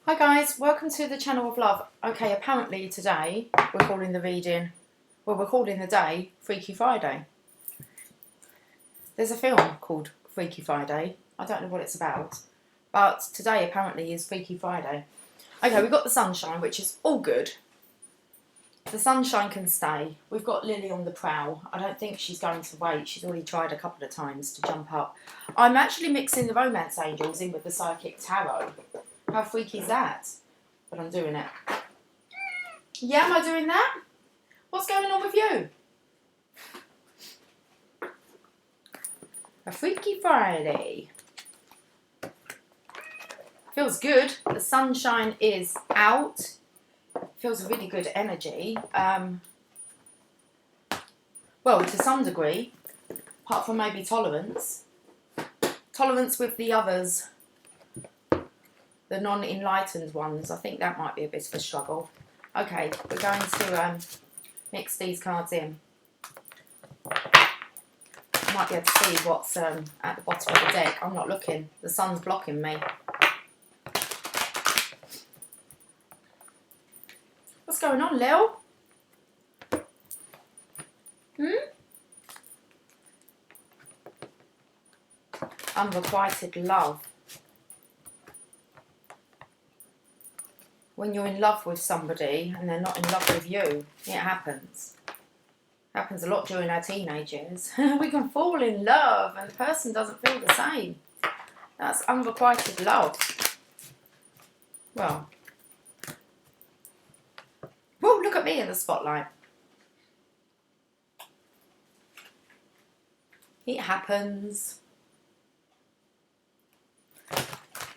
Hi guys, welcome to the channel of love. Okay, apparently today we're calling the reading, well we're calling the day Freaky Friday. There's a film called Freaky Friday. I don't know what it's about, but today apparently is Freaky Friday. Okay, we've got the sunshine, which is all good. The sunshine can stay. We've got Lily on the prowl. I don't think she's going to wait. She's already tried a couple of times to jump up. I'm actually mixing the romance angels in with the psychic tarot. How freaky is that? But I'm doing it. Yeah, am I doing that? What's going on with you? A Freaky Friday. Feels good. The sunshine is out. Feels a really good energy. Well, to some degree, apart from maybe tolerance. Tolerance with the others. The non-enlightened ones. I think that might be a bit of a struggle. Okay, we're going to mix these cards in. I might be able to see what's at the bottom of the deck. I'm not looking. The sun's blocking me. What's going on, Lil? Unrequited love. When you're in love with somebody and they're not in love with you, it happens. It happens a lot during our teenage years. We can fall in love and the person doesn't feel the same. That's unrequited love. Well. Whoa, look at me in the spotlight. It happens. Okay,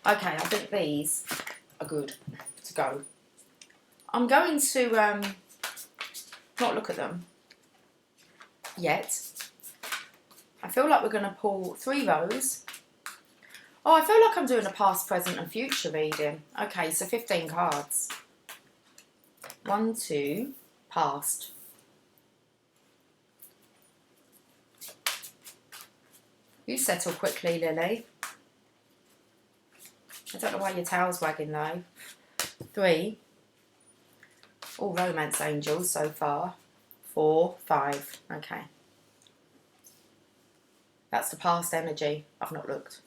I think these are good to go. I'm going to not look at them yet. I feel like we're going to pull 3 rows. Oh, I feel like I'm doing a past, present and future reading. Okay, so 15 cards. 1, 2, past. You settle quickly, Lily. I don't know why your tail's wagging though. 3. All romance angels so far. 4, 5. Okay. That's the past energy. I've not looked.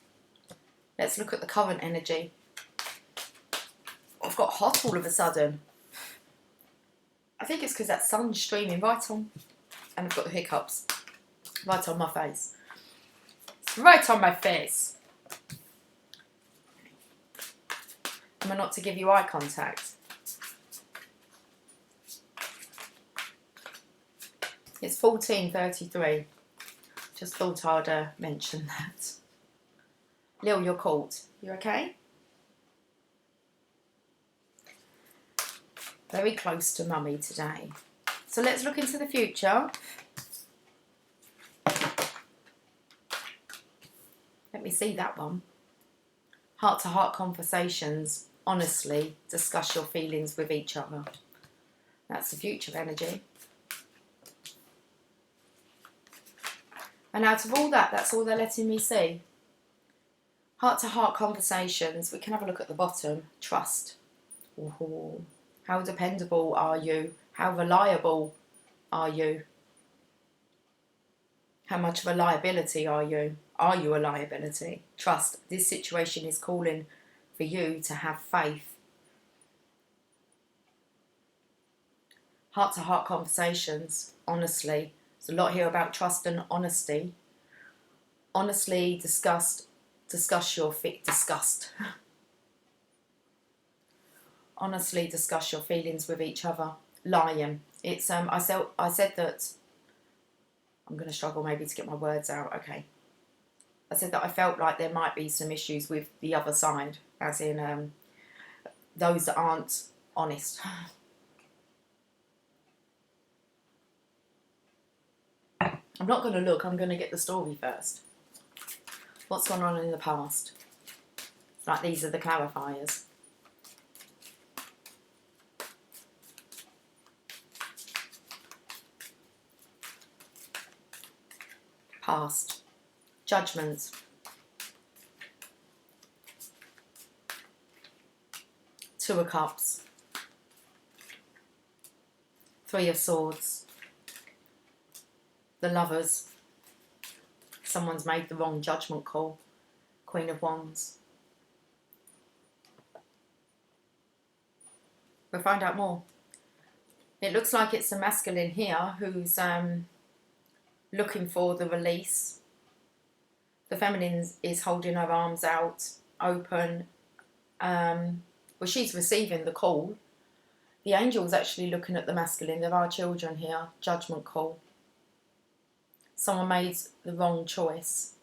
Let's look at the current energy. I've got hot all of a sudden. I think it's because that sun's streaming right on. And I've got the hiccups. Right on my face. It's right on my face. Am I not to give you eye contact? It's 14:33. Just thought I'd mention that. Lil, you're caught. You okay? Very close to mummy today. So let's look into the future. Let me see that one. Heart-to-heart conversations. Honestly, discuss your feelings with each other. That's the future energy. And out of all that, that's all they're letting me see. Heart-to-heart conversations. We can have a look at the bottom. Trust. Ooh. How dependable are you? How reliable are you? How much of a liability are you? Are you a liability? Trust. This situation is calling for you to have faith. Heart-to-heart conversations. Honestly. There's a lot here about trust and honesty. Honestly, discuss your disgust. Honestly, discuss your feelings with each other. Lying. It's I said that. I'm going to struggle maybe to get my words out. Okay. I said that I felt like there might be some issues with the other side, as in those that aren't honest. I'm not going to look, I'm going to get the story first. What's gone on in the past? It's like these are the clarifiers. Past. Judgments. Two of Cups, Three of Swords, the Lovers. Someone's made the wrong judgment call. Queen of Wands. We'll find out more. It looks like it's a masculine here who's looking for the release. The feminine is holding her arms out, open. Well, she's receiving the call. The angel's actually looking at the masculine. There are children here. Judgment call. Someone made the wrong choice.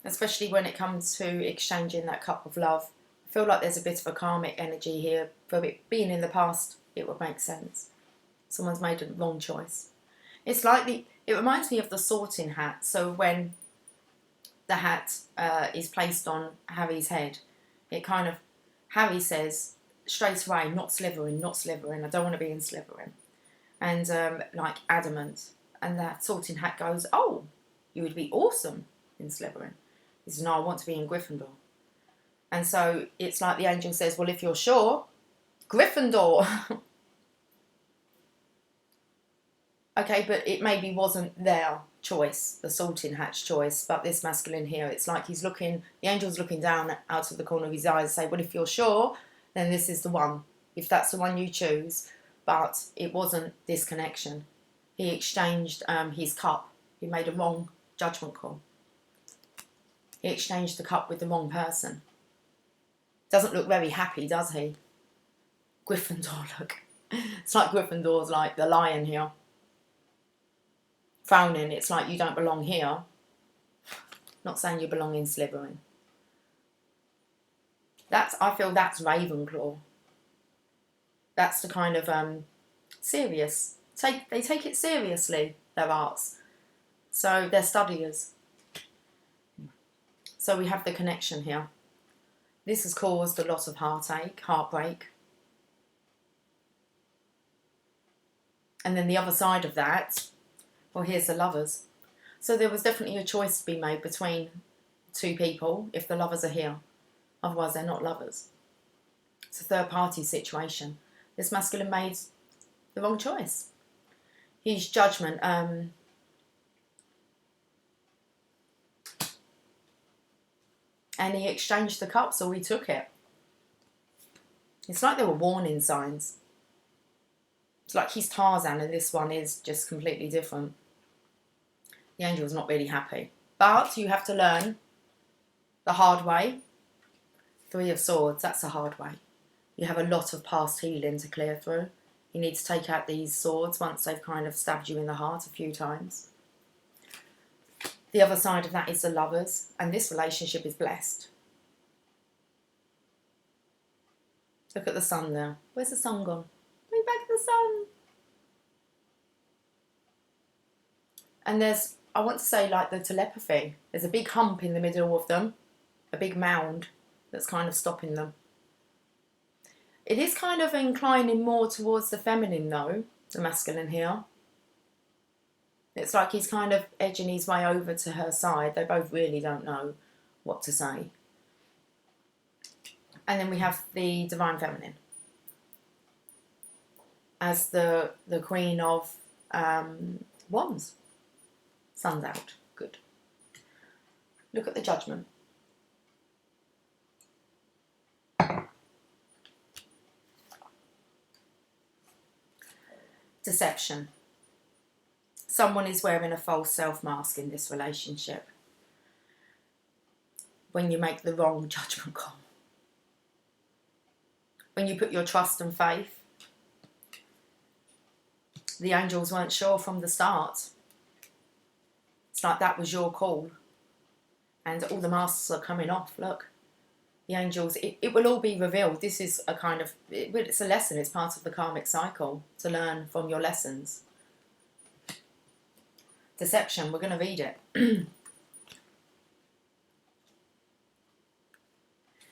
Especially when it comes to exchanging that cup of love. I feel like there's a bit of a karmic energy here. For it being in the past, it would make sense. Someone's made a wrong choice. It's like it reminds me of the sorting hat. So when the hat is placed on Harry's head, it kind of, Harry says straight away, not slithering, not slithering. I don't want to be in slithering. And like adamant. And that sorting hat goes, oh, you would be awesome in slithering. He says, no, I want to be in Gryffindor. And so it's like the angel says, well, if you're sure, Gryffindor. Okay, but it maybe wasn't their choice, the sorting hat's choice, but this masculine here, it's like he's looking, the angel's looking down out of the corner of his eyes and say, well, if you're sure, then this is the one. If that's the one you choose. But it wasn't this connection. He exchanged his cup. He made a wrong judgment call. He exchanged the cup with the wrong person. Doesn't look very happy, does he? Gryffindor, look. It's like Gryffindor's like the lion here. Frowning, it's like you don't belong here. Not saying you belong in Slytherin. I feel that's Ravenclaw. That's the kind of serious. They take it seriously, their arts. So they're studiers. So we have the connection here. This has caused a lot of heartbreak. And then the other side of that, well, here's the Lovers. So there was definitely a choice to be made between two people if the Lovers are here. Otherwise, they're not lovers. It's a third party situation. This masculine made the wrong choice. His judgment, and he exchanged the cups, or he took it. It's like there were warning signs. It's like he's Tarzan and this one is just completely different. The angel's not really happy. But you have to learn the hard way. Three of Swords, that's a hard way. You have a lot of past healing to clear through. You need to take out these swords once they've kind of stabbed you in the heart a few times. The other side of that is the Lovers, and this relationship is blessed. Look at the sun there. Where's the sun gone? Bring back the sun. And there's, I want to say like the telepathy. There's a big hump in the middle of them, a big mound that's kind of stopping them. It is kind of inclining more towards the feminine though, the masculine here. It's like he's kind of edging his way over to her side. They both really don't know what to say. And then we have the Divine Feminine as the Queen of Wands. Sun's out. Good. Look at the Judgment. Deception. Someone is wearing a false self-mask in this relationship. When you make the wrong judgment call. When you put your trust and faith. The angels weren't sure from the start. It's like that was your call. And all the masks are coming off, look. The angels, it will all be revealed. This is a kind of, it's a lesson. It's part of the karmic cycle to learn from your lessons. Deception, we're going to read it.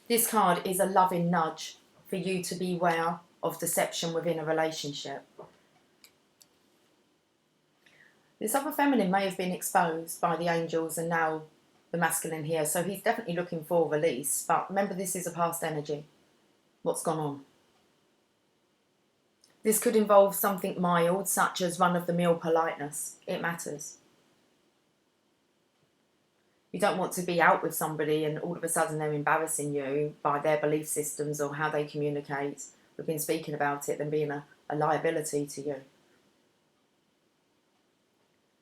This card is a loving nudge for you to beware of deception within a relationship. This other feminine may have been exposed by the angels and now the masculine here. So he's definitely looking for release. But remember, this is a past energy. What's gone on? This could involve something mild, such as run-of-the-mill politeness. It matters. You don't want to be out with somebody and all of a sudden they're embarrassing you by their belief systems or how they communicate. We've been speaking about it, them being a liability to you.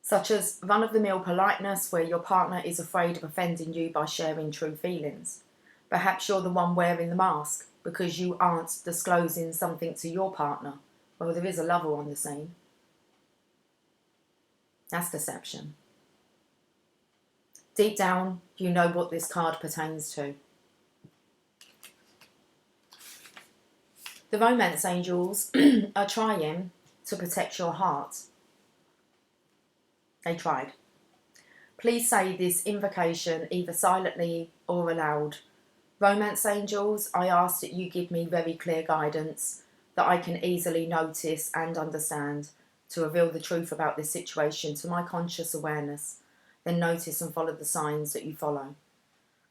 Such as run-of-the-mill politeness, where your partner is afraid of offending you by sharing true feelings. Perhaps you're the one wearing the mask because you aren't disclosing something to your partner. Well, there is a lover on the scene. That's deception. Deep down, you know what this card pertains to. The romance angels are trying to protect your heart. They tried. Please say this invocation either silently or aloud. Romance angels, I ask that you give me very clear guidance that I can easily notice and understand to reveal the truth about this situation to my conscious awareness. Then notice and follow the signs that you follow.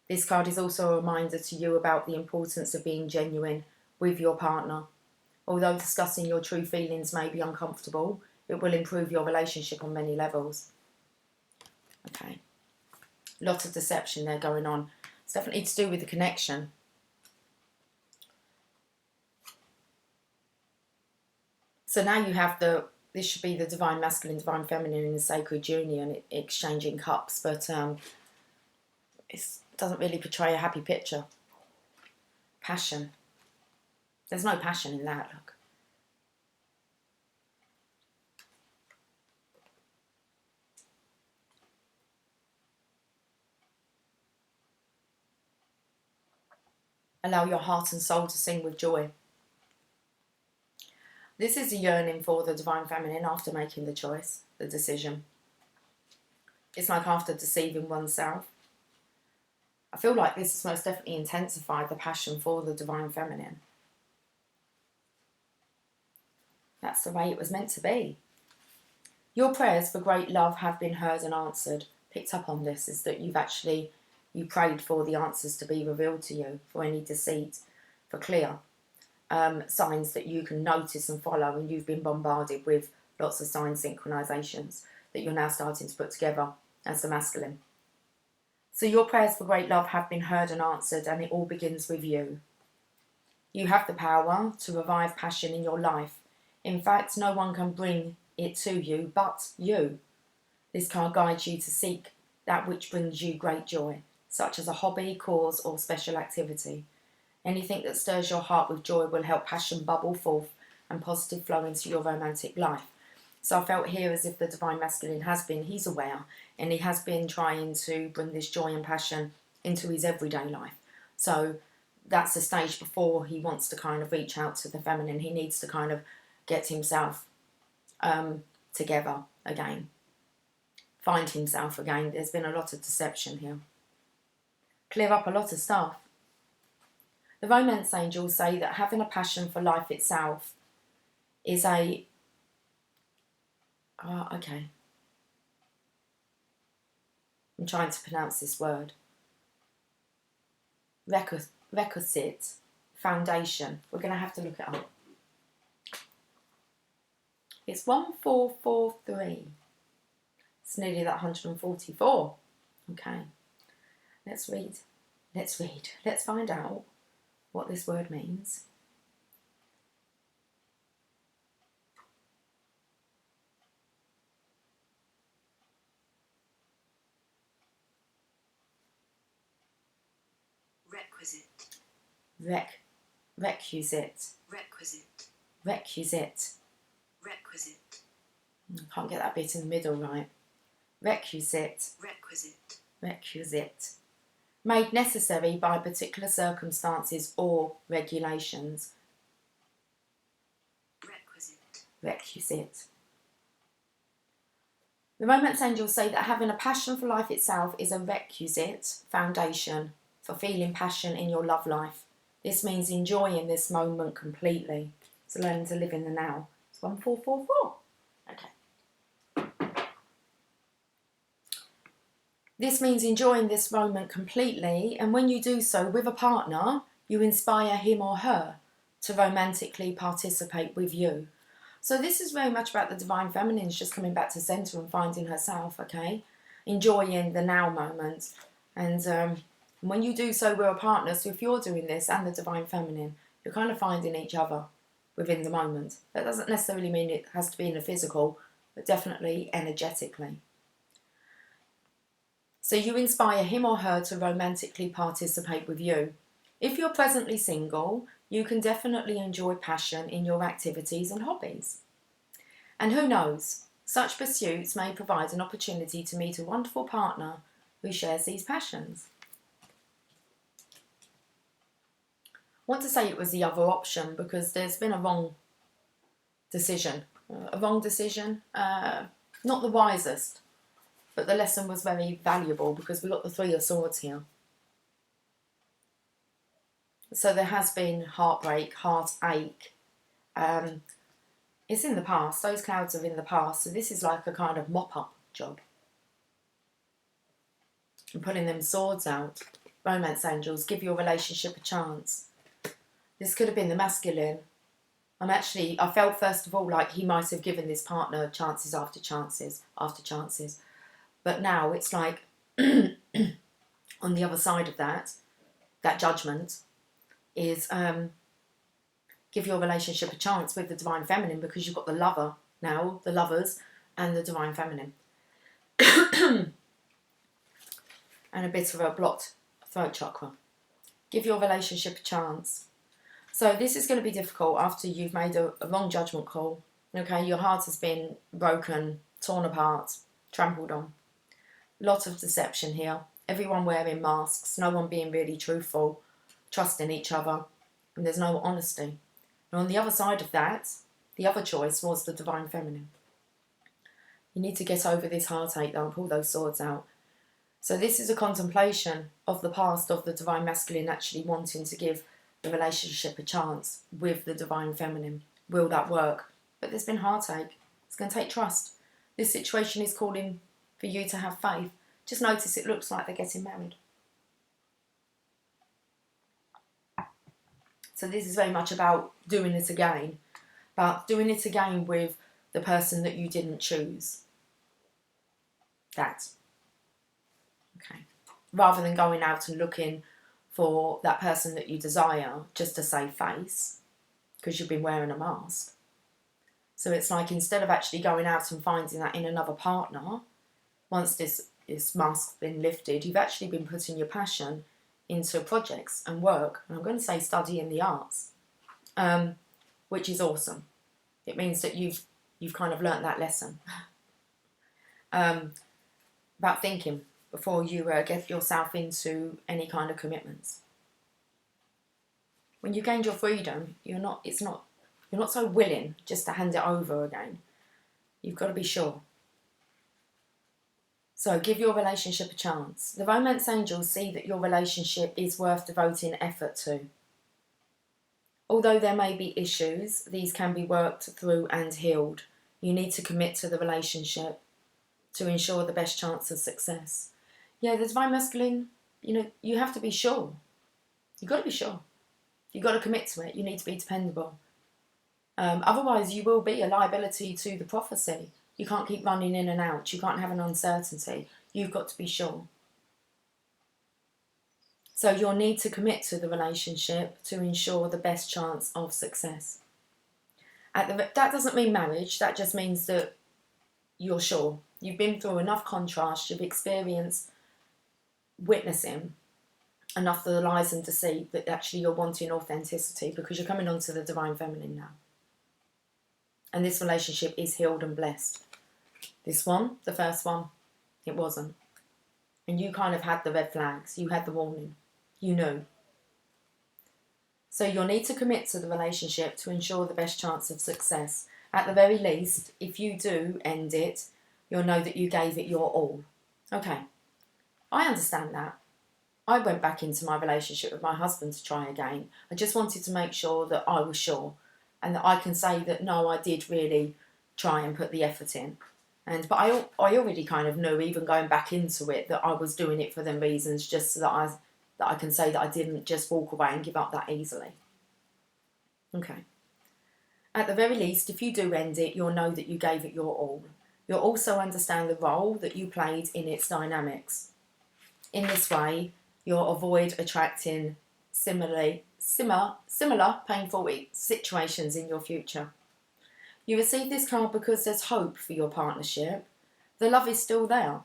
This card is also a reminder to you about the importance of being genuine with your partner. Although discussing your true feelings may be uncomfortable, it will improve your relationship on many levels. Okay. Lot of deception there going on. It's definitely to do with the connection. So now you have this should be the divine masculine, divine feminine in the sacred union, exchanging cups, but it doesn't really portray a happy picture. Passion. There's no passion in that, look. Allow your heart and soul to sing with joy. This is a yearning for the divine feminine after making the choice, the decision. It's like after deceiving oneself. I feel like this has most definitely intensified the passion for the divine feminine. That's the way it was meant to be. Your prayers for great love have been heard and answered. Picked up on this is that you prayed for the answers to be revealed to you, for any deceit, for clear signs that you can notice and follow, and you've been bombarded with lots of sign synchronizations that you're now starting to put together as the masculine. So your prayers for great love have been heard and answered, and it all begins with you. You have the power to revive passion in your life. In fact, no one can bring it to you but you. This card guides you to seek that which brings you great joy, such as a hobby, cause, or special activity. Anything that stirs your heart with joy will help passion bubble forth and positive flow into your romantic life. So I felt here as if the divine masculine he's aware, and he has been trying to bring this joy and passion into his everyday life. So that's the stage before he wants to kind of reach out to the feminine. He needs to kind of get himself together again. Find himself again. There's been a lot of deception here. Clear up a lot of stuff. The romance angels say that having a passion for life itself is a... okay. I'm trying to pronounce this word. Requisite. Foundation. We're going to have to look it up. It's 1443. It's nearly that 144. Okay. Let's read. Let's find out what this word means. Requisite. Requisite. Requisite. Requisite. Requisite. I can't get that bit in the middle right. Requisite. Requisite. Requisite. Made necessary by particular circumstances or regulations. Requisite. Requisite. The romance angels say that having a passion for life itself is a requisite foundation for feeling passion in your love life. This means enjoying this moment completely. So learning to live in the now. It's 1444. Okay. This means enjoying this moment completely, and when you do so with a partner, you inspire him or her to romantically participate with you. So this is very much about the Divine Feminine just coming back to centre and finding herself, okay? Enjoying the now moment. And when you do so with a partner, so if you're doing this and the Divine Feminine, you're kind of finding each other within the moment. That doesn't necessarily mean it has to be in the physical, but definitely energetically. So you inspire him or her to romantically participate with you. If you're presently single, you can definitely enjoy passion in your activities and hobbies. And who knows, such pursuits may provide an opportunity to meet a wonderful partner who shares these passions. I want to say it was the other option because there's been a wrong decision. Not the wisest, but the lesson was very valuable because we got the Three of Swords here. So there has been heartbreak, heartache. It's in the past. Those clouds are in the past. So this is like a kind of mop-up job. And pulling them swords out. Romance angels, give your relationship a chance. This could have been the masculine. I felt first of all like he might have given this partner chances after chances after chances. But now it's like on the other side of that judgment is give your relationship a chance with the Divine Feminine because you've got the lover now, the lovers and the Divine Feminine. And a bit of a blocked throat chakra. Give your relationship a chance. So this is going to be difficult after you've made a wrong judgment call. Okay, your heart has been broken, torn apart, trampled on. Lot of deception here. Everyone wearing masks, no one being really truthful, trusting each other, and there's no honesty. And on the other side of that, the other choice was the Divine Feminine. You need to get over this heartache though and pull those swords out. So this is a contemplation of the past of the Divine Masculine actually wanting to give the relationship a chance with the Divine Feminine. Will that work? But there's been heartache. It's going to take trust. This situation is calling for you to have faith. Just notice it looks like they're getting married. So this is very much about doing it again. About doing it again with the person that you didn't choose. That. Okay. Rather than going out and looking for that person that you desire just to save face because you've been wearing a mask. So it's like instead of actually going out and finding that in another partner, once this mask's been lifted, you've actually been putting your passion into projects and work. And I'm going to say study in the arts, which is awesome. It means that you've kind of learnt that lesson about thinking before you get yourself into any kind of commitments. When you gained your freedom, you're not so willing just to hand it over again. You've got to be sure. So give your relationship a chance. The romance angels see that your relationship is worth devoting effort to. Although there may be issues, these can be worked through and healed. You need to commit to the relationship to ensure the best chance of success. Yeah, the Divine Masculine, you have to be sure. You've got to be sure. You've got to commit to it. You need to be dependable. Otherwise, you will be a liability to the prophecy. You can't keep running in and out. You can't have an uncertainty. You've got to be sure. So you'll need to commit to the relationship to ensure the best chance of success. That doesn't mean marriage. That just means that you're sure. You've been through enough contrast. You've experienced witnessing enough of the lies and deceit that actually you're wanting authenticity because you're coming onto the Divine Feminine now. And this relationship is healed and blessed. This one, the first one, it wasn't. And you kind of had the red flags. You had the warning. You knew. So you'll need to commit to the relationship to ensure the best chance of success. At the very least, if you do end it, you'll know that you gave it your all. Okay, I understand that. I went back into my relationship with my husband to try again. I just wanted to make sure that I was sure and that I can say that no, I did really try and put the effort in. But I already kind of knew, even going back into it, that I was doing it for them reasons, just so that I can say that I didn't just walk away and give up that easily. Okay. At the very least, if you do end it, you'll know that you gave it your all. You'll also understand the role that you played in its dynamics. In this way, you'll avoid attracting similar painful situations in your future. You receive this card because there's hope for your partnership. The love is still there.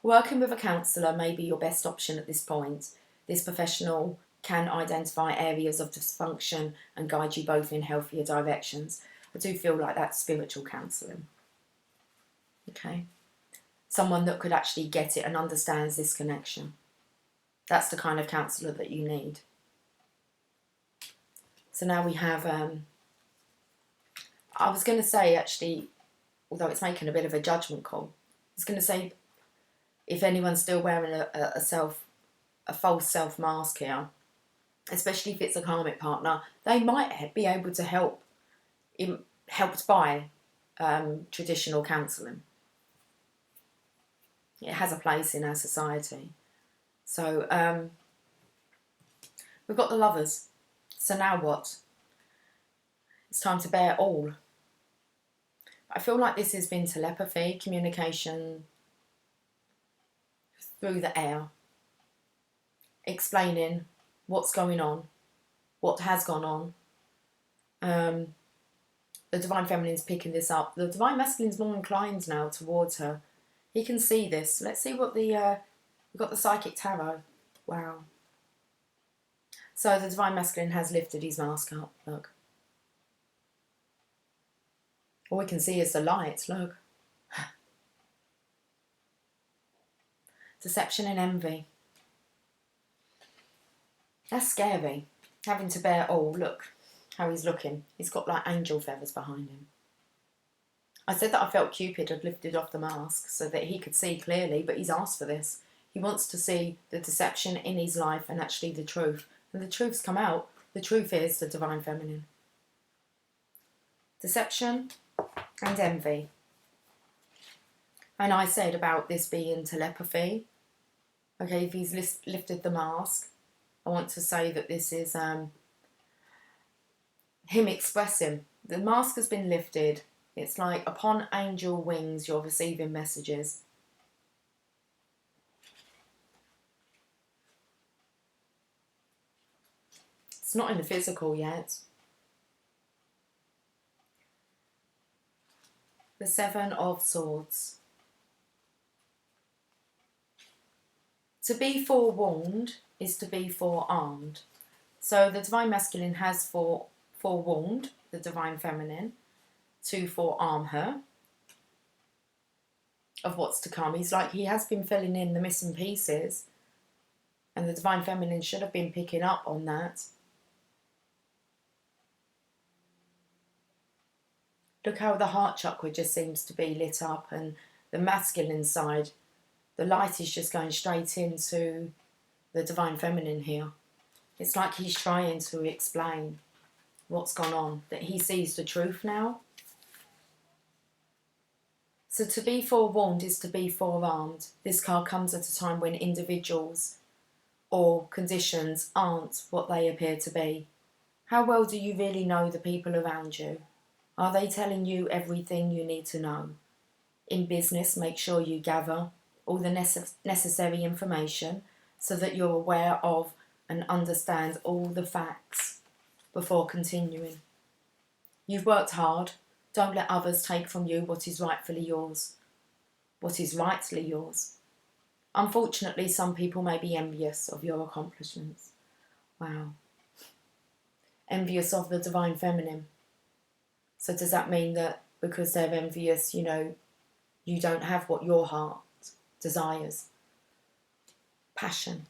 Working with a counsellor may be your best option at this point. This professional can identify areas of dysfunction and guide you both in healthier directions. I do feel like that's spiritual counselling. Okay. Someone that could actually get it and understands this connection. That's the kind of counsellor that you need. So now we have, I was going to say actually, although it's making a bit of a judgment call, I was going to say, if anyone's still wearing a false self mask here, especially if it's a karmic partner, they might be able to help, helped by traditional counselling. It has a place in our society. So we've got the Lovers. So now what? It's time to bear all. I feel like this has been telepathy, communication through the air, explaining what's going on, what has gone on. The Divine Feminine's picking this up. The Divine Masculine's more inclined now towards her. He can see this. Let's see what we've got the Psychic Tarot. Wow. So the Divine Masculine has lifted his mask up, look. All we can see is the light, look. Deception and envy. That's scary. Having to bear all. Look how he's looking. He's got like angel feathers behind him. I said that I felt Cupid had lifted off the mask so that he could see clearly, but he's asked for this. He wants to see the deception in his life and actually the truth. And the truth's come out. The truth is the Divine Feminine. Deception and envy. And I said about this being telepathy. Okay, if he's lifted the mask, I want to say that this is him expressing. The mask has been lifted. It's like upon angel wings, you're receiving messages. It's not in the physical yet. The Seven of Swords. To be forewarned is to be forearmed. So the Divine Masculine has forewarned the Divine Feminine to forearm her of what's to come. He has been filling in the missing pieces, and the Divine Feminine should have been picking up on that. Look how the heart chakra just seems to be lit up, and the masculine side, the light is just going straight into the Divine Feminine here. It's like he's trying to explain what's gone on, that he sees the truth now. So to be forewarned is to be forearmed. This card comes at a time when individuals or conditions aren't what they appear to be. How well do you really know the people around you? Are they telling you everything you need to know? In business, make sure you gather all the necessary information so that you're aware of and understand all the facts before continuing. You've worked hard. Don't let others take from you what is rightfully yours. What is rightly yours. Unfortunately, some people may be envious of your accomplishments. Wow. Envious of the Divine Feminine. So does that mean that because they're envious, you don't have what your heart desires? Passion.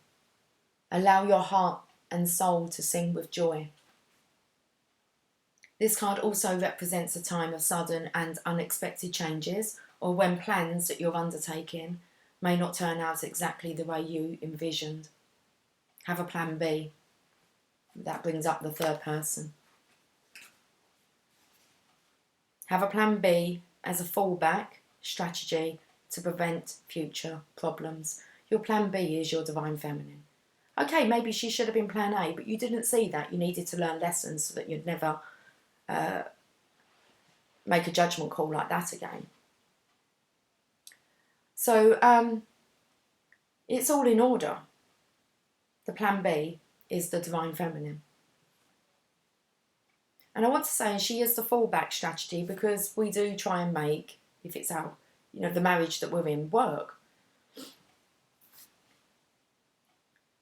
Allow your heart and soul to sing with joy. This card also represents a time of sudden and unexpected changes, or when plans that you're undertaking may not turn out exactly the way you envisioned. Have a plan B. That brings up the third person. Have a plan B as a fallback strategy to prevent future problems. Your plan B is your divine feminine. Okay, maybe she should have been plan A, but you didn't see that. You needed to learn lessons so that you'd never make a judgment call like that again. So it's all in order. The plan B is the divine feminine. And I want to say she is the fallback strategy, because we do try and make, if it's our, the marriage that we're in, work.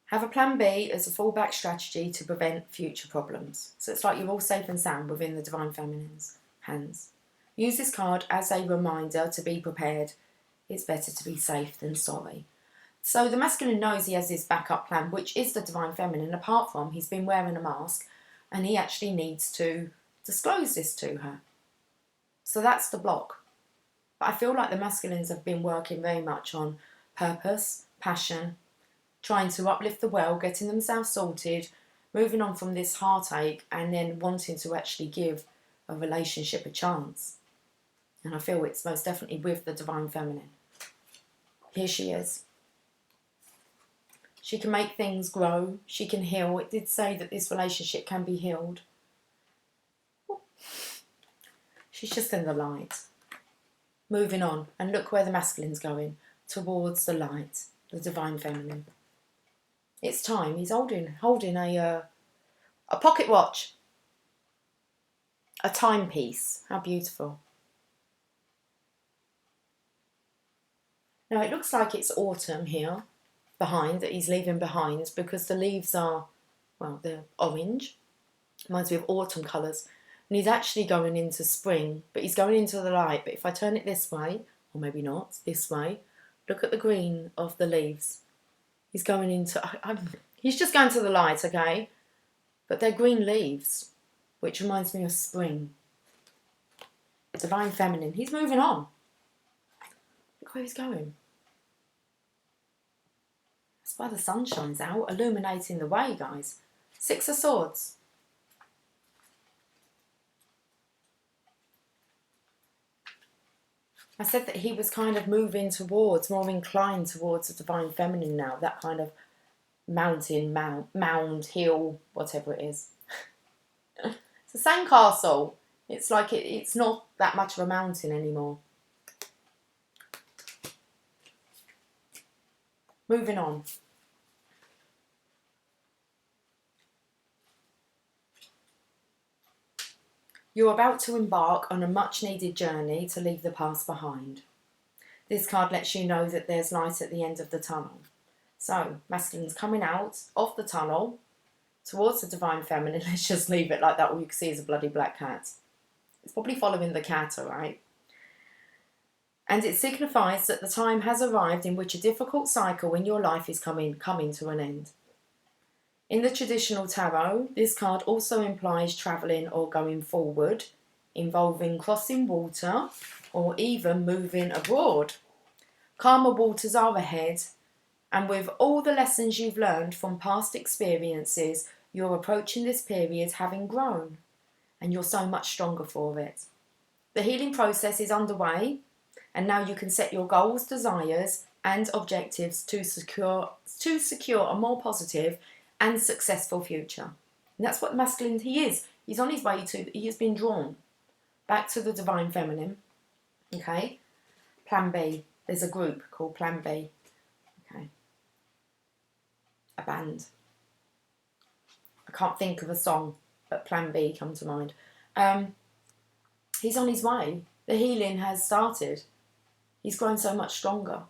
Have a plan B as a fallback strategy to prevent future problems. So it's like you're all safe and sound within the divine feminine's hands. Use this card as a reminder to be prepared. It's better to be safe than sorry. So the masculine knows he has this backup plan, which is the divine feminine, apart from he's been wearing a mask and he actually needs to disclose this to her. So that's the block. But I feel like the masculines have been working very much on purpose, passion, trying to uplift the well, getting themselves sorted, moving on from this heartache, and then wanting to actually give a relationship a chance. And I feel it's most definitely with the divine feminine. Here she is. She can make things grow. She can heal. It did say that this relationship can be healed. She's just in the light. Moving on. And look where the masculine's going. Towards the light. The divine feminine. It's time. He's holding a pocket watch. A timepiece. How beautiful. Now it looks like it's autumn here. Behind, that he's leaving behind, because the leaves are, well, they're orange. Reminds me of autumn colours. And he's actually going into spring, but he's going into the light. But if I turn it this way, or maybe not, this way, look at the green of the leaves. He's going into, he's just going to the light, okay? But they're green leaves, which reminds me of spring. Divine feminine. He's moving on. Look where he's going. That's why the sun shines out, illuminating the way, guys. 6 of Swords. I said that he was kind of moving towards, more inclined towards the divine feminine now. That kind of mountain, mound, hill, whatever it is. It's the same castle. It's like it's not that much of a mountain anymore. Moving on. You're about to embark on a much needed journey to leave the past behind. This card lets you know that there's light at the end of the tunnel. So, masculine's coming out of the tunnel towards the divine feminine. Let's just leave it like that. All you can see is a bloody black cat. It's probably following the cat, alright? And it signifies that the time has arrived in which a difficult cycle in your life is coming to an end. In the traditional tarot, this card also implies travelling or going forward, involving crossing water or even moving abroad. Calmer waters are ahead, and with all the lessons you've learned from past experiences, you're approaching this period having grown, and you're so much stronger for it. The healing process is underway, and now you can set your goals, desires, and objectives to secure a more positive and successful future. And that's what masculine he is. He's on his way to, he has been drawn back to the divine feminine. Okay. Plan B. There's a group called Plan B. Okay. A band. I can't think of a song, but Plan B comes to mind. He's on his way. The healing has started. He's grown so much stronger.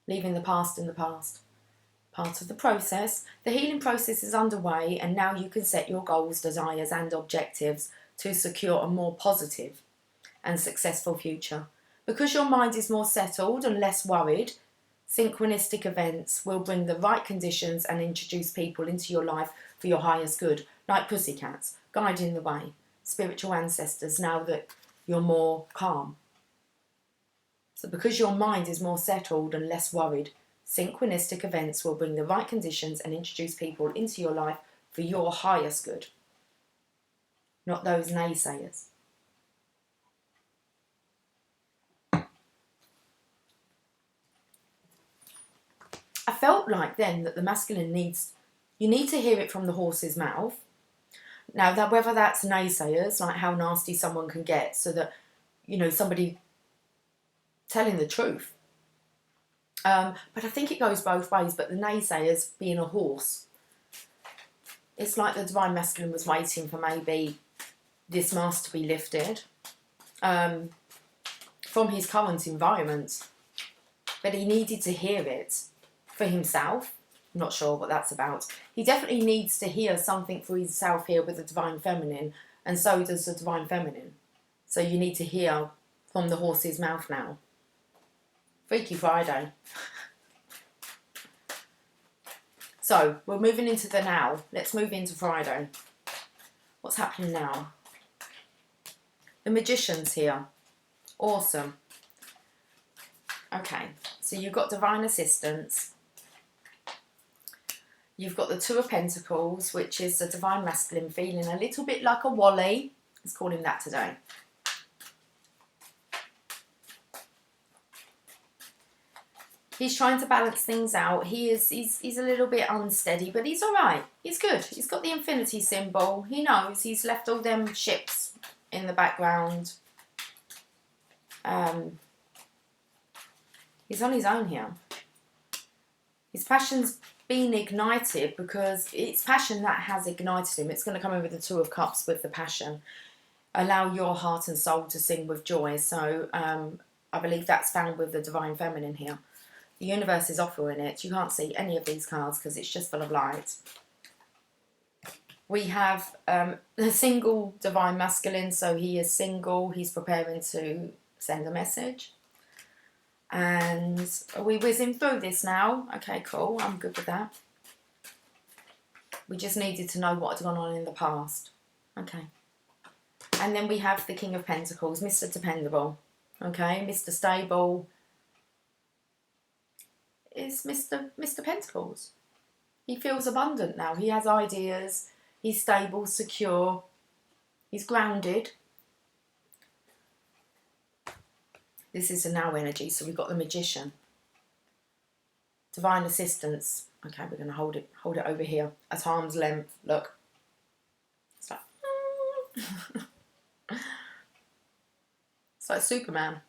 Leaving the past in the past. Part of the process. The healing process is underway, and now you can set your goals, desires, and objectives to secure a more positive and successful future. Because your mind is more settled and less worried, synchronistic events will bring the right conditions and introduce people into your life for your highest good, like pussycats, guiding the way, spiritual ancestors, now that you're more calm. So because your mind is more settled and less worried, synchronistic events will bring the right conditions and introduce people into your life for your highest good, not those naysayers. I felt like then that the masculine needs, you need to hear it from the horse's mouth. Now, that whether that's naysayers, like how nasty someone can get, so that, you know, somebody telling the truth. But I think it goes both ways, but the naysayers being a horse, it's like the divine masculine was waiting for maybe this mask to be lifted from his current environment, but he needed to hear it for himself. I'm not sure what that's about. He definitely needs to hear something for himself here with the divine feminine, and so does the divine feminine. So you need to hear from the horse's mouth now. Freaky Friday. So we're moving into the now. Let's move into Friday. What's happening now? The Magician's here. Awesome. Okay, so you've got divine assistance. You've got the Two of Pentacles, which is the divine masculine feeling a little bit like a Wally. Let's call him that today. He's trying to balance things out. He's a little bit unsteady, but he's all right. He's good. He's got the infinity symbol. He knows he's left all them ships in the background. He's on his own here. His passion's been ignited because it's passion that has ignited him. It's going to come in with the Two of Cups with the passion. Allow your heart and soul to sing with joy. So I believe that's found with the divine feminine here. The universe is offering it. You can't see any of these cards because it's just full of light. We have the single divine masculine. So he is single. He's preparing to send a message. And are we whizzing through this now? Okay, cool. I'm good with that. We just needed to know what had gone on in the past. Okay. And then we have the King of Pentacles, Mr. Dependable. Okay, Mr. Stable is Mr. Pentacles. He feels abundant now. He has ideas. He's stable, secure. He's grounded. This is a now energy, so we've got the Magician. Divine assistance. Okay, we're going to hold it over here at arm's length. Look. It's like, it's like Superman.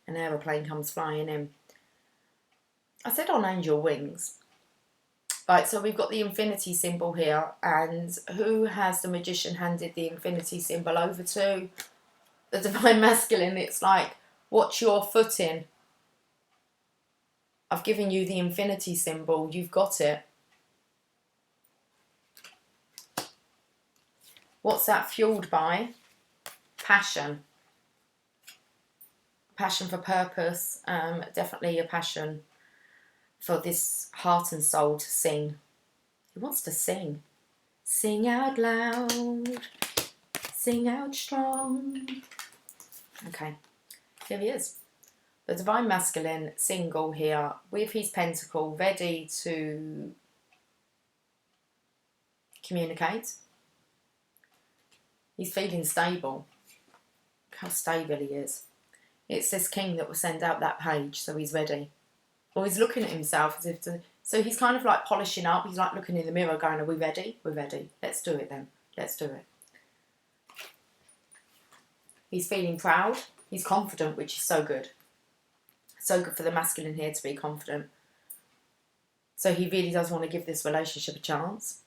An aeroplane comes flying in. I said on angel wings. Right, so we've got the infinity symbol here, and who has the Magician handed the infinity symbol over to? The divine masculine. It's like, watch your footing. I've given you the infinity symbol. You've got it. What's that fueled by? Passion. Passion for purpose. Definitely a passion for this heart and soul to sing. He wants to sing. Sing out loud. Sing out strong. Okay, here he is. The divine masculine, single here, with his pentacle, ready to communicate. He's feeling stable. Look how stable he is. It's this king that will send out that page, so he's ready. Or he's looking at himself as if to... So he's kind of like polishing up. He's like looking in the mirror going, are we ready? We're ready. Let's do it then. Let's do it. He's feeling proud. He's confident, which is so good. So good for the masculine here to be confident. So he really does want to give this relationship a chance.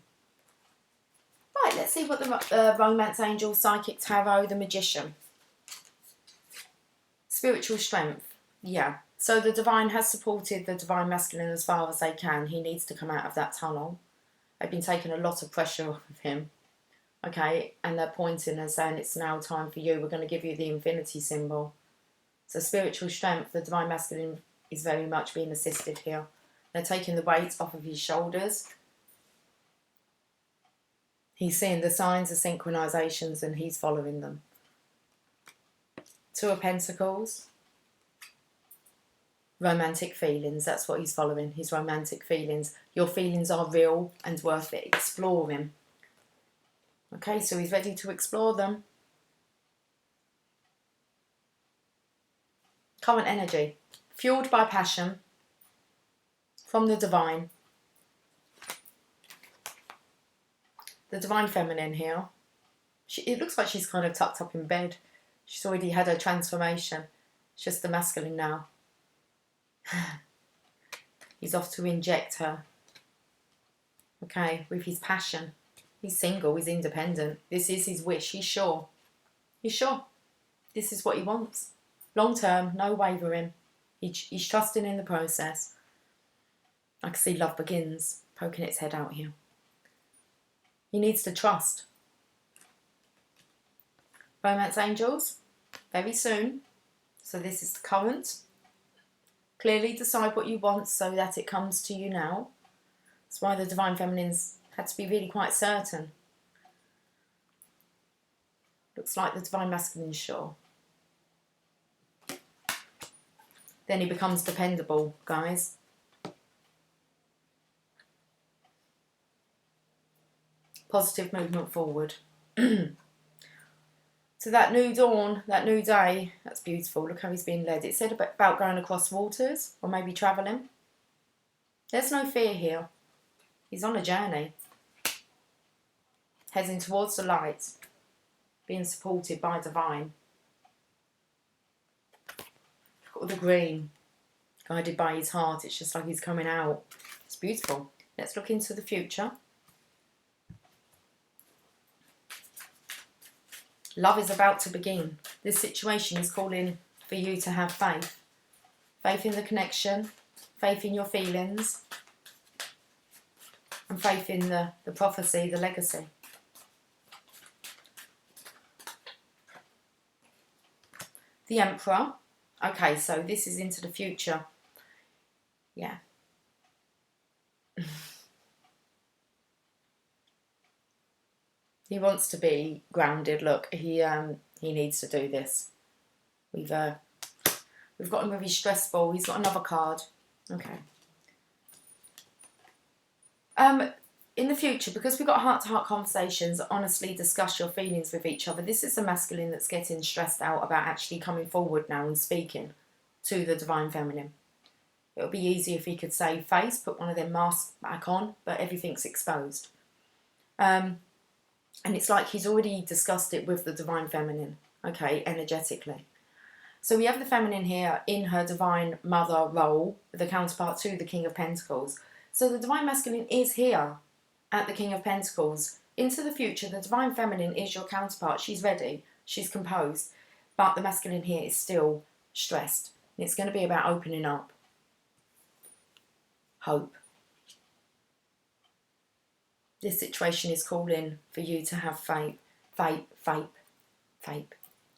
Right, let's see what the Romance Angel, Psychic Tarot, the Magician. Spiritual strength. Yeah. So the divine has supported the divine masculine as far as they can. He needs to come out of that tunnel. They've been taking a lot of pressure off of him. Okay, and they're pointing and saying it's now time for you. We're going to give you the infinity symbol. So spiritual strength, the divine masculine is very much being assisted here. They're taking the weight off of his shoulders. He's seeing the signs of synchronizations and he's following them. Two of Pentacles. Romantic feelings, that's what he's following. His romantic feelings. Your feelings are real and worth it exploring. Okay, so he's ready to explore them. Current energy. fueled by passion from the divine. The divine feminine here. It looks like she's kind of tucked up in bed. She's already had her transformation. It's just the masculine now. He's off to inject her. Okay, with his passion. He's single, he's independent. This is his wish, he's sure. He's sure. This is what he wants. Long term, no wavering. He's trusting in the process. I can see love begins poking its head out here. He needs to trust. Romance angels, very soon. So this is the current. Clearly decide what you want so that it comes to you now. That's why the divine feminines had to be really quite certain. Looks like the divine masculine's sure. Then he becomes dependable, guys. Positive movement forward. So that new dawn, that new day, that's beautiful. Look how he's being led. It said about going across waters or maybe travelling. There's no fear here. He's on a journey. Heading towards the light. Being supported by divine. Look at all the green. Guided by his heart. It's just like he's coming out. It's beautiful. Let's look into the future. Love is about to begin. This situation is calling for you to have faith. Faith in the connection, faith in your feelings, and faith in the prophecy, the legacy. The Emperor. Okay, so this is into the future. Yeah. He wants to be grounded. Look, he needs to do this. We've got him with his stress ball. He's got another card. Okay. In the future, because we've got heart-to-heart conversations, honestly discuss your feelings with each other. This is the masculine that's getting stressed out about actually coming forward now and speaking to the divine feminine. It would be easy if he could save face, put one of them masks back on, but everything's exposed. And it's like he's already discussed it with the divine feminine, okay, energetically. So we have the feminine here in her divine mother role, the counterpart to the King of Pentacles. So the divine masculine is here at the King of Pentacles. Into the future, the divine feminine is your counterpart. She's ready, she's composed, but the masculine here is still stressed. And it's going to be about opening up. Hope. This situation is calling for you to have faith. Vape.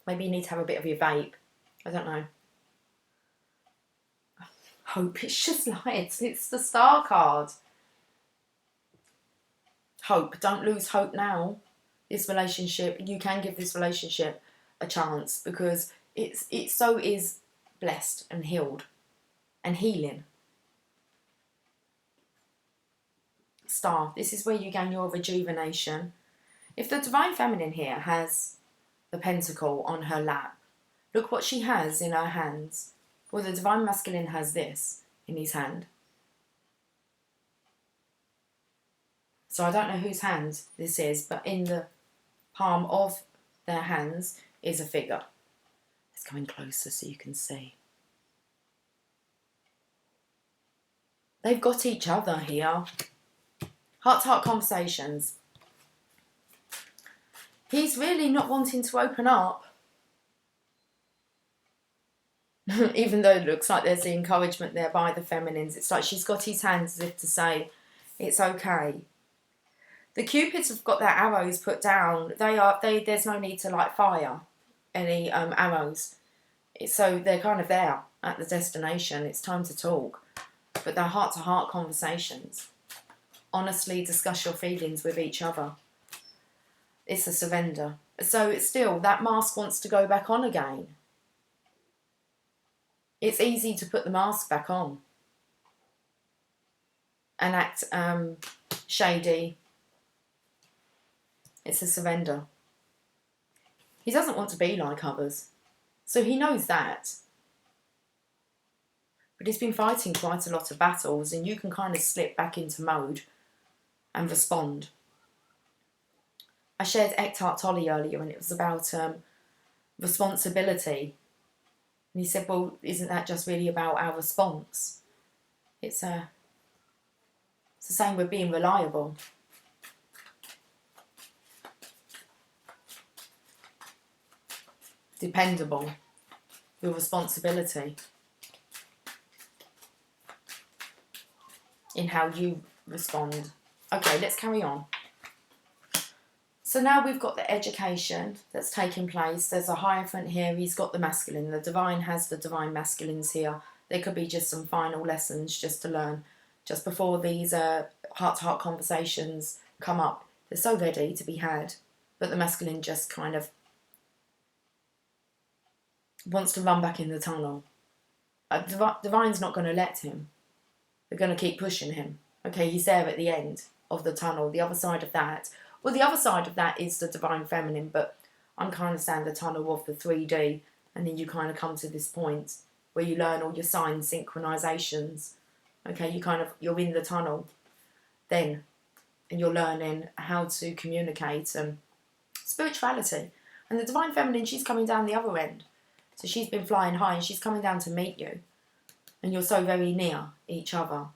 Maybe you need to have a bit of your vape. I don't know. Hope. It's just light. It's the star card. Hope. Don't lose hope now. This relationship, you can give this relationship a chance because it so is blessed and healed and healing. Star. This is where you gain your rejuvenation. If the divine feminine here has the pentacle on her lap, look what she has in her hands. Well, the divine masculine has this in his hand. So I don't know whose hand this is, but in the palm of their hands is a figure. Let's go in closer so you can see. They've got each other here. Heart-to-heart conversations. He's really not wanting to open up. Even though it looks like there's the encouragement there by the feminines. It's like she's got his hands as if to say, it's okay. The Cupids have got their arrows put down. There's no need to like fire any arrows. So they're kind of there at the destination. It's time to talk. But they're heart-to-heart conversations. Honestly discuss your feelings with each other. It's a surrender. So it's still, that mask wants to go back on again. It's easy to put the mask back on and act shady. It's a surrender. He doesn't want to be like others. So he knows that. But he's been fighting quite a lot of battles, and you can kind of slip back into mode and respond. I shared Eckhart Tolle earlier, and it was about responsibility. And he said, well, isn't that just really about our response? It's the same with being reliable. Dependable. Your responsibility in how you respond. Okay, let's carry on. So now we've got the education that's taking place. There's a Hierophant here. He's got the masculine. The divine has the divine masculines here. There could be just some final lessons just to learn. Just before these heart-to-heart conversations come up. They're so ready to be had. But the masculine just kind of wants to run back in the tunnel. Divine's not going to let him. They're going to keep pushing him. Okay, he's there at the end of the tunnel. The other side of that... Well, the other side of that is the divine feminine, but I'm kind of saying the tunnel of the 3D, and then you kind of come to this point where you learn all your sign synchronizations. Okay, you're in the tunnel then, and you're learning how to communicate spirituality. And the divine feminine, she's coming down the other end. So she's been flying high, and she's coming down to meet you. And you're so very near each other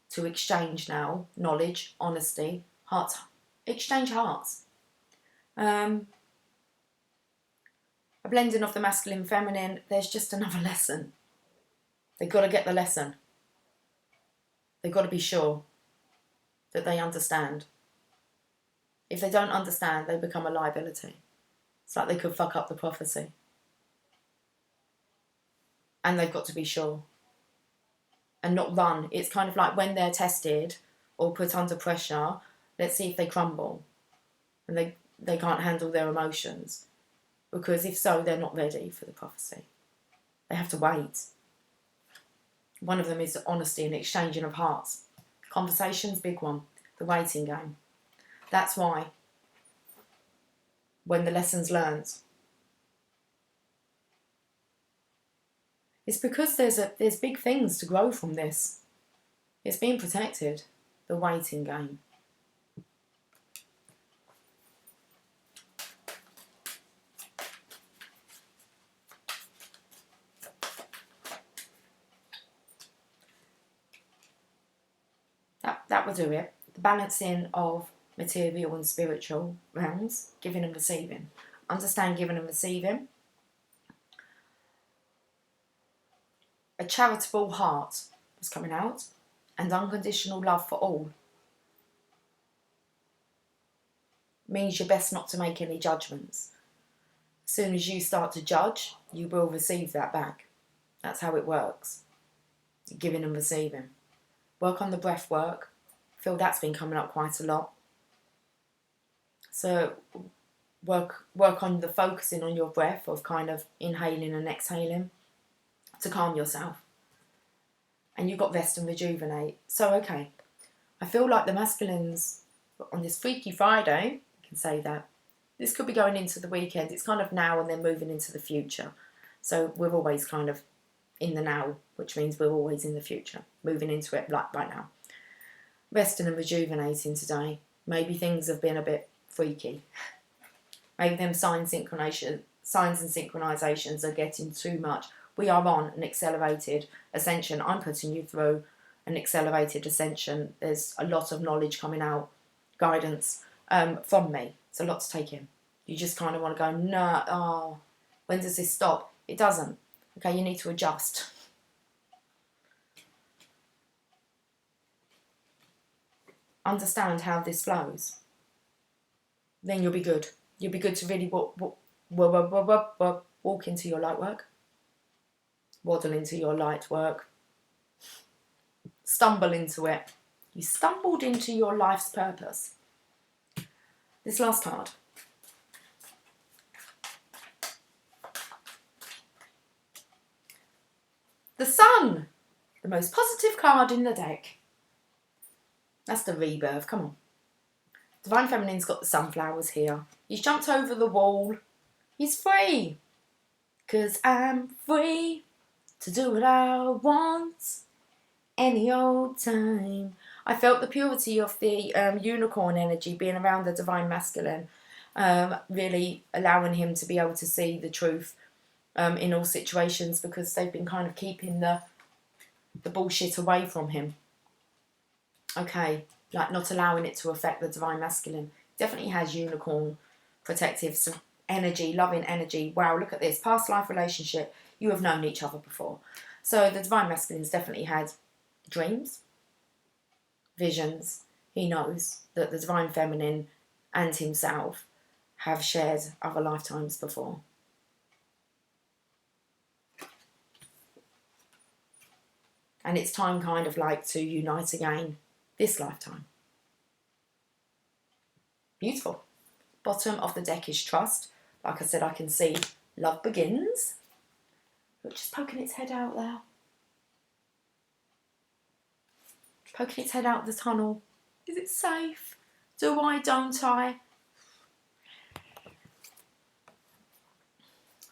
to exchange now knowledge, honesty, hearts. Exchange hearts. A blending of the masculine and feminine. There's just another lesson. They've got to get the lesson. They've got to be sure that they understand. If they don't understand, they become a liability. It's like they could fuck up the prophecy. And they've got to be sure. And not run. It's kind of like when they're tested or put under pressure, let's see if they crumble and they can't handle their emotions. Because if so, they're not ready for the prophecy. They have to wait. One of them is honesty and exchanging of hearts. Conversations, big one. The waiting game. That's why when the lessons learned, it's because there's big things to grow from this. It's being protected. The waiting game. That will do it. The balancing of material and spiritual realms, giving and receiving. Understand giving and receiving. A charitable heart was coming out, and unconditional love for all. Means you're best not to make any judgments. As soon as you start to judge, you will receive that back. That's how it works. Giving and receiving. Work on the breath work. I feel that's been coming up quite a lot. So work on the focusing on your breath of kind of inhaling and exhaling to calm yourself. And you've got rest and rejuvenate. So, okay. I feel like the masculines on this Freaky Friday, you can say that, this could be going into the weekend. It's kind of now and then moving into the future. So we're always kind of in the now, which means we're always in the future, moving into it like right now. Resting and rejuvenating today. Maybe things have been a bit freaky. Maybe them signs and synchronizations are getting too much. We are on an accelerated ascension. I'm putting you through an accelerated ascension. There's a lot of knowledge coming out, guidance from me. It's a lot to take in. You just kind of want to go, no, when does this stop? It doesn't. Okay, you need to adjust. Understand how this flows. Then you'll be good. You'll be good to really walk into your light work. Waddle into your light work. Stumble into it. You stumbled into your life's purpose. This last card. The Sun. The most positive card in the deck. That's the rebirth. Come on. Divine Feminine's got the sunflowers here. He's jumped over the wall. He's free. 'Cause I'm free. to do what I want any old time. I felt the purity of the unicorn energy being around the divine masculine, really allowing him to be able to see the truth in all situations, because they've been kind of keeping the bullshit away from him. Okay, like not allowing it to affect the divine masculine. Definitely has unicorn protective energy, loving energy. Wow, look at this. Past life relationship. You have known each other before. So the divine masculine's definitely had dreams, visions. He knows that the divine feminine and himself have shared other lifetimes before. And it's time kind of like to unite again this lifetime. Beautiful. Bottom of the deck is trust. Like I said, I can see love begins. Look, just poking its head out there. Poking its head out of the tunnel. Is it safe? Do I, don't I?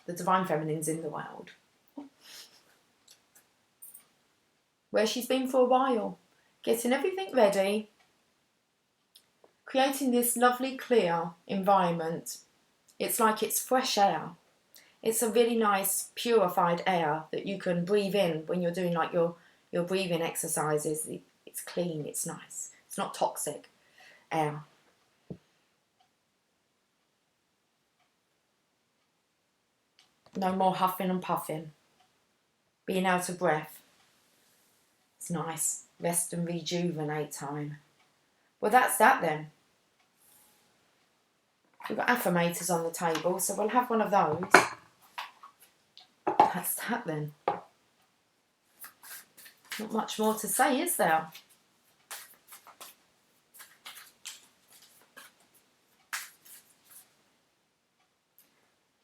The divine feminine's in the world. Where she's been for a while. Getting everything ready. Creating this lovely, clear environment. It's like it's fresh air. It's a really nice, purified air that you can breathe in when you're doing like your breathing exercises. It's clean, it's nice. It's not toxic air. No more huffing and puffing. Being out of breath. It's nice. Rest and rejuvenate time. Well, that's that then. We've got affirmators on the table, so we'll have one of those. That's that then. Not much more to say, is there?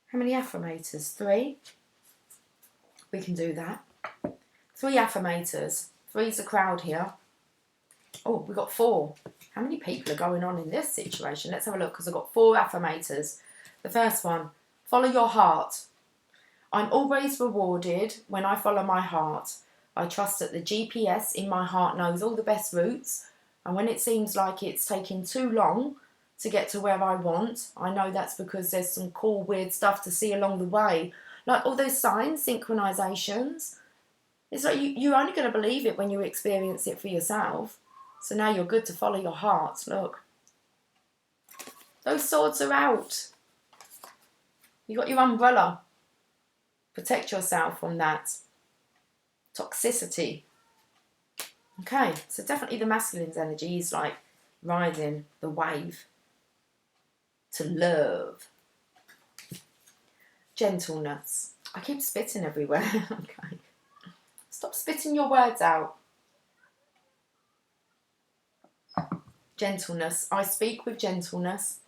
How many affirmators? 3? We can do that. 3 affirmators. 3's a crowd here. Oh, we've got 4. How many people are going on in this situation? Let's have a look, because I've got 4 affirmators. The first one, follow your heart. I'm always rewarded when I follow my heart. I trust that the GPS in my heart knows all the best routes, and when it seems like it's taking too long to get to where I want, I know that's because there's some cool, weird stuff to see along the way. Like all those signs, synchronizations. It's like you're only going to believe it when you experience it for yourself. So now you're good to follow your heart. Look. Those swords are out. You got your umbrella. Protect yourself from that toxicity. Okay, so definitely the masculine's energy is like riding the wave to love. Gentleness. I keep spitting everywhere. Okay. Stop spitting your words out. Gentleness. I speak with gentleness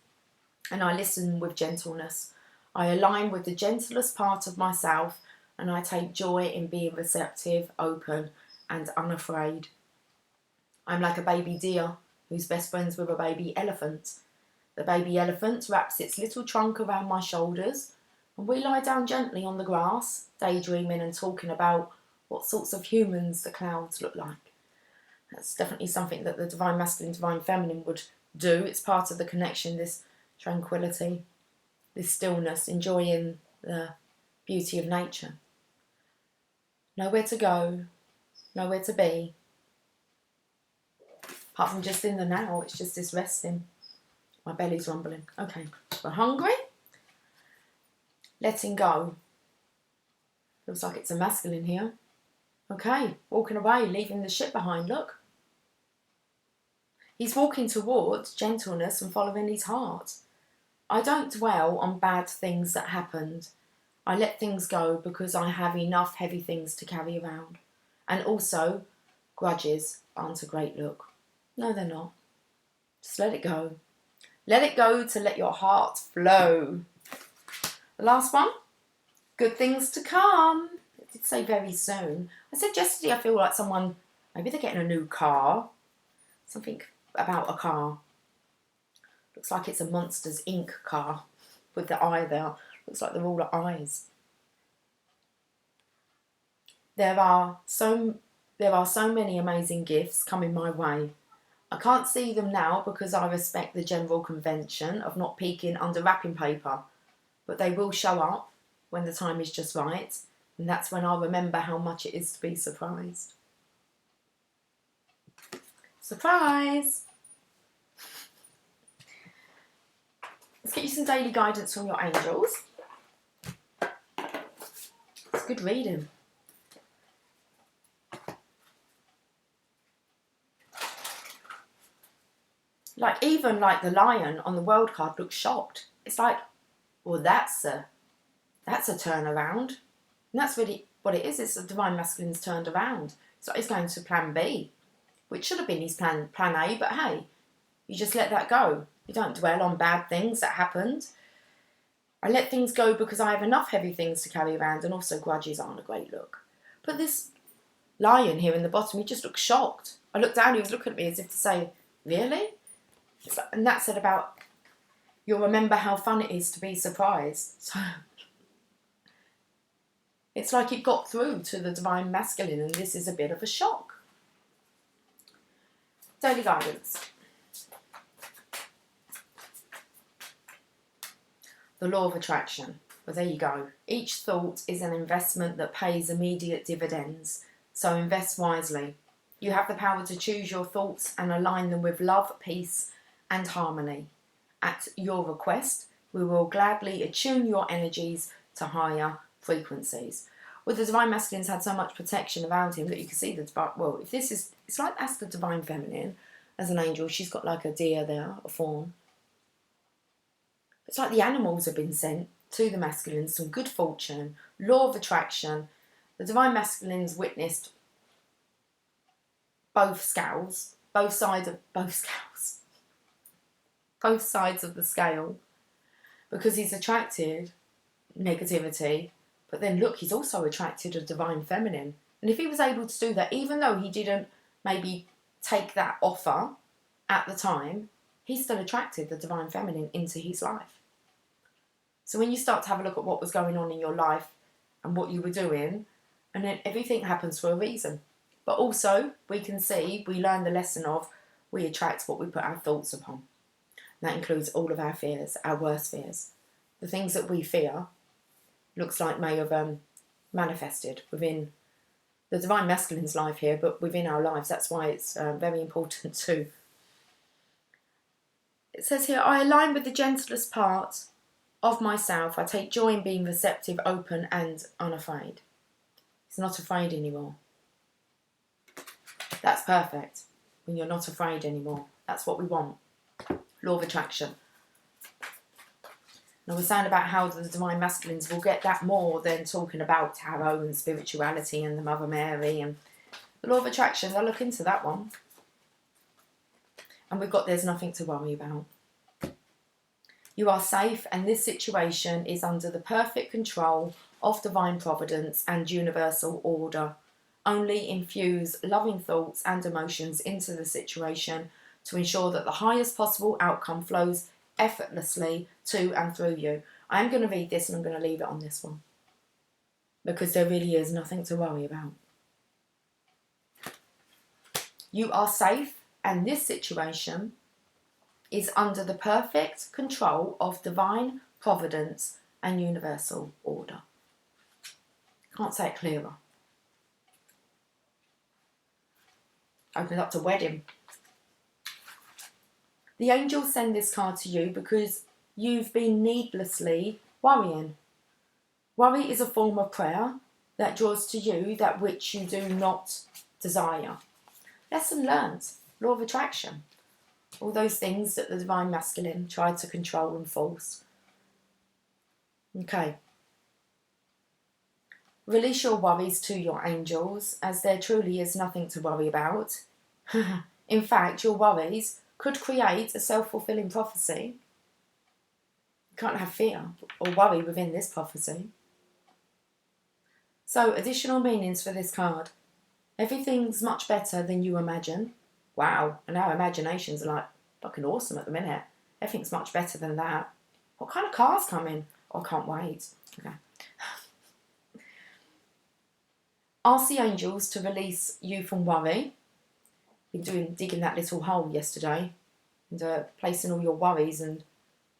and I listen with gentleness. I align with the gentlest part of myself and I take joy in being receptive, open and unafraid. I'm like a baby deer who's best friends with a baby elephant. The baby elephant wraps its little trunk around my shoulders and we lie down gently on the grass, daydreaming and talking about what sorts of humans the clouds look like. That's definitely something that the divine masculine, divine feminine would do. It's part of the connection, this tranquility, this stillness, enjoying the beauty of nature. Nowhere to go, nowhere to be. Apart from just in the now, it's just this resting. My belly's rumbling. Okay, we're hungry. Letting go. Looks like it's a masculine here. Okay, walking away, leaving the shit behind, look. He's walking towards gentleness and following his heart. I don't dwell on bad things that happened. I let things go because I have enough heavy things to carry around. And also, grudges aren't a great look. No, they're not. Just let it go. Let it go to let your heart flow. The last one, good things to come. I did say very soon. I said yesterday I feel like someone, maybe they're getting a new car. Something about a car. Looks like it's a Monsters Inc. car with the eye there. Looks like they're all eyes. there are so many amazing gifts coming my way. I can't see them now because I respect the general convention of not peeking under wrapping paper, but they will show up when the time is just right, and that's when I'll remember how much it is to be surprised. Surprise! Let's get you some daily guidance from your angels. It's good reading. Even the lion on the world card looks shocked. It's like, well, that's a turnaround. And that's really what it is. It's the divine masculine's turned around. So it's going to plan B, which should have been his plan A, but hey, you just let that go. You don't dwell on bad things that happened. I let things go because I have enough heavy things to carry around, and also grudges aren't a great look. But this lion here in the bottom, he just looks shocked. I looked down, he was looking at me as if to say, really? And that said about, you'll remember how fun it is to be surprised. So it's like it got through to the divine masculine, and this is a bit of a shock. Daily guidance. The law of attraction. Well, there you go. Each thought is an investment that pays immediate dividends. So invest wisely. You have the power to choose your thoughts and align them with love, peace, and harmony. At your request, we will gladly attune your energies to higher frequencies. Well, the divine masculine's had so much protection around him that you can see the divine. Well, if this is, it's like that's the divine feminine as an angel. She's got like a deer there, a fawn. It's like the animals have been sent to the masculine, some good fortune, law of attraction. The divine masculine's witnessed both sides of the scale, because he's attracted negativity, but then look, he's also attracted a divine feminine. And if he was able to do that, even though he didn't maybe take that offer at the time, he still attracted the divine feminine into his life. So when you start to have a look at what was going on in your life and what you were doing, and then everything happens for a reason. But also, we can see, we learn the lesson of, we attract what we put our thoughts upon. And that includes all of our fears, our worst fears. The things that we fear, looks like may have manifested within the divine masculine's life here, but within our lives. That's why it's very important too. It says here, I align with the gentlest part of myself. I take joy in being receptive, open and unafraid. He's not afraid anymore. That's perfect. When you're not afraid anymore. That's what we want. Law of attraction. And I was saying about how the divine masculines will get that more than talking about tarot and spirituality and the Mother Mary and the law of attraction. I'll look into that one. And we've got there's nothing to worry about. You are safe, and this situation is under the perfect control of divine providence and universal order. Only infuse loving thoughts and emotions into the situation to ensure that the highest possible outcome flows effortlessly to and through you. I'm going to read this and I'm going to leave it on this one, because there really is nothing to worry about. You are safe, and this situation is under the perfect control of divine providence and universal order. Can't say it clearer. Open it up to wedding. The angels send this card to you because you've been needlessly worrying. Worry is a form of prayer that draws to you that which you do not desire. Lesson learned. Law of attraction. All those things that the divine masculine tried to control and force. Okay. Release your worries to your angels, as there truly is nothing to worry about. In fact, your worries could create a self-fulfilling prophecy. You can't have fear or worry within this prophecy. So, additional meanings for this card. Everything's much better than you imagine. Wow, and our imaginations are like fucking awesome at the minute. Everything's much better than that. What kind of car's coming? Oh, I can't wait. Okay. Ask the angels to release you from worry. Been digging that little hole yesterday and placing all your worries and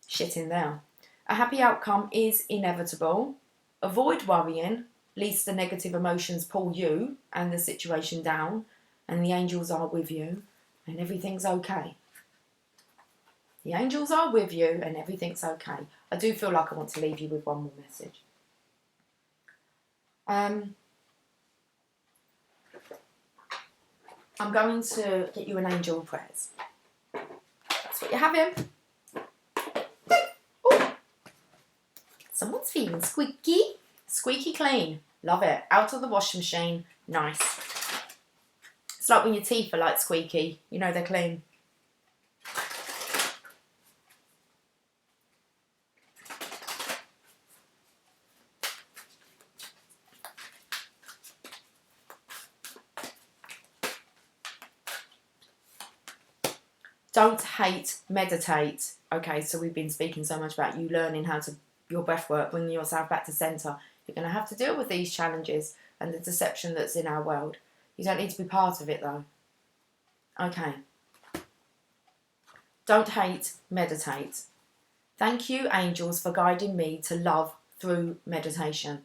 shit in there. A happy outcome is inevitable. Avoid worrying, lest the negative emotions pull you and the situation down, and the angels are with you and everything's okay. The angels are with you and everything's okay. I do feel like I want to leave you with one more message. I'm going to get you an angel of prayers. That's what you're having. Ooh. Someone's feeling squeaky. Squeaky clean. Love it. Out of the washing machine. Nice. It's like when your teeth are like squeaky. You know they're clean. Don't hate, meditate. Okay, so we've been speaking so much about you learning how to, your breath work, bringing yourself back to centre. You're going to have to deal with these challenges and the deception that's in our world. You don't need to be part of it though. Okay. Don't hate, meditate. Thank you, angels, for guiding me to love through meditation.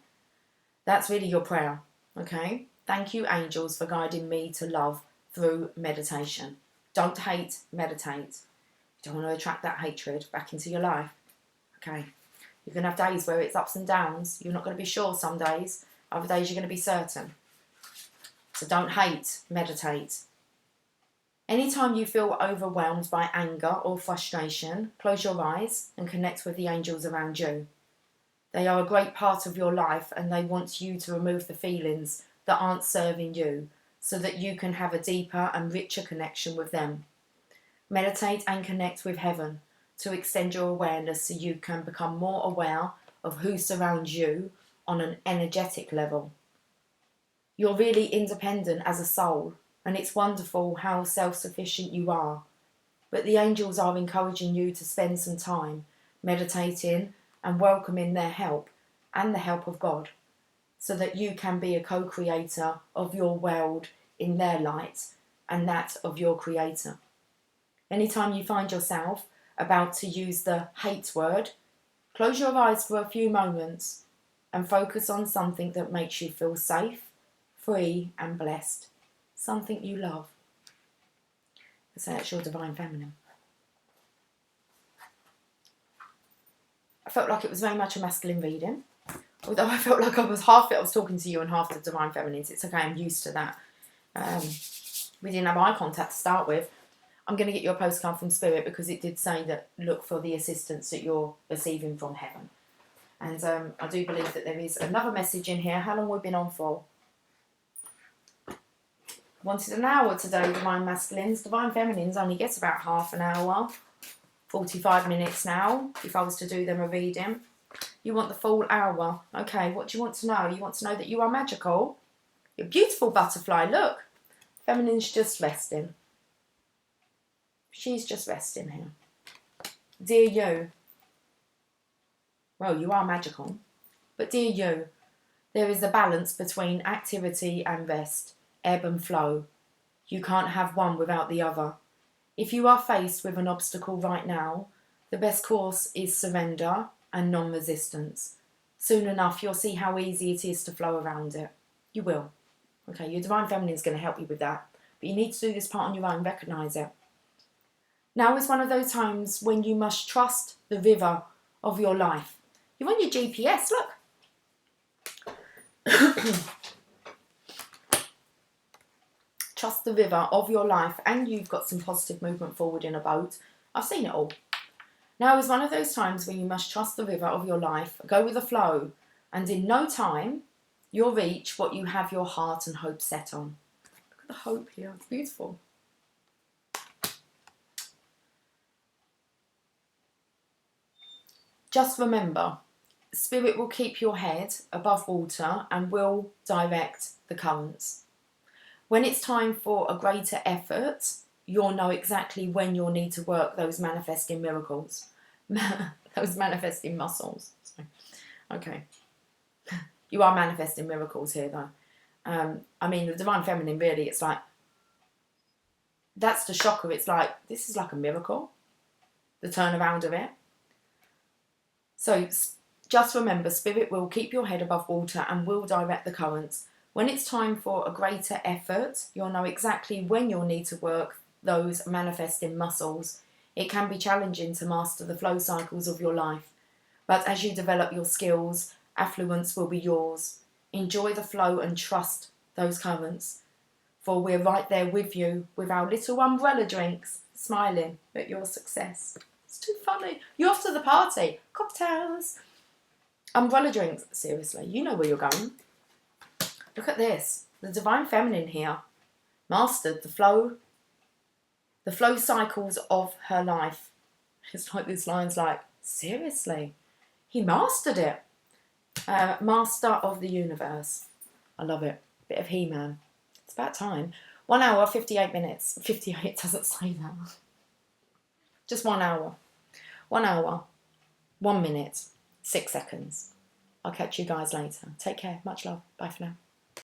That's really your prayer. Okay? Thank you, angels, for guiding me to love through meditation. Don't hate, meditate. You don't want to attract that hatred back into your life. Okay. You're going to have days where it's ups and downs. You're not going to be sure some days. Other days you're going to be certain. So don't hate, meditate. Anytime you feel overwhelmed by anger or frustration, close your eyes and connect with the angels around you. They are a great part of your life and they want you to remove the feelings that aren't serving you, so that you can have a deeper and richer connection with them. Meditate and connect with heaven to extend your awareness so you can become more aware of who surrounds you on an energetic level. You're really independent as a soul, and it's wonderful how self-sufficient you are. But the angels are encouraging you to spend some time meditating and welcoming their help and the help of God, so that you can be a co-creator of your world in their light and that of your creator. Anytime you find yourself about to use the hate word, close your eyes for a few moments and focus on something that makes you feel safe, free and blessed. Something you love. So that's your divine feminine. I felt like it was very much a masculine reading. Although I felt like I was talking to you and half the divine feminines. It's okay, I'm used to that. We didn't have eye contact to start with. I'm going to get you a postcard from Spirit because it did say that look for the assistance that you're receiving from heaven. And I do believe that there is another message in here. How long have we been on for? Wanted an hour today, divine masculines. Divine feminines only gets about half an hour. 45 minutes now, if I was to do them a reading. You want the full hour. Okay, what do you want to know? You want to know that you are magical. You're a beautiful butterfly. Look. Feminine's just resting. She's just resting here. Dear you. Well, you are magical. But dear you, there is a balance between activity and rest, ebb and flow. You can't have one without the other. If you are faced with an obstacle right now, the best course is surrender and non-resistance. Soon enough, you'll see how easy it is to flow around it. You will. Okay, your divine feminine is going to help you with that. But you need to do this part on your own, recognise it. Now is one of those times when you must trust the river of your life. You're on your GPS, look. Trust the river of your life, and you've got some positive movement forward in a boat. I've seen it all. Now is one of those times when you must trust the river of your life, go with the flow, and in no time, you'll reach what you have your heart and hope set on. Look at the hope here, it's beautiful. Just remember, Spirit will keep your head above water and will direct the currents. When it's time for a greater effort, you'll know exactly when you'll need to work those manifesting miracles. Those manifesting muscles. Okay. You are manifesting miracles here though. I mean, the Divine Feminine, really, it's like, that's the shocker. It's like, this is like a miracle, the turnaround of it. So just remember, Spirit will keep your head above water and will direct the currents. When it's time for a greater effort, you'll know exactly when you'll need to work those manifesting muscles. It can be challenging to master the flow cycles of your life, but as you develop your skills, affluence will be yours. Enjoy the flow and trust those currents, for we're right there with you with our little umbrella drinks, smiling at your success. It's too funny. You're off to the party. Cocktails. Umbrella drinks. Seriously, you know where you're going. Look at this. The Divine Feminine here mastered the flow cycles of her life. It's like this line's like, seriously? He mastered it. Master of the universe. I love it. Bit of He-Man. It's about time. 1 hour, 58 minutes. 58 doesn't say that. Just 1 hour. 1 hour, 1 minute, 6 seconds. I'll catch you guys later. Take care. Much love. Bye for now.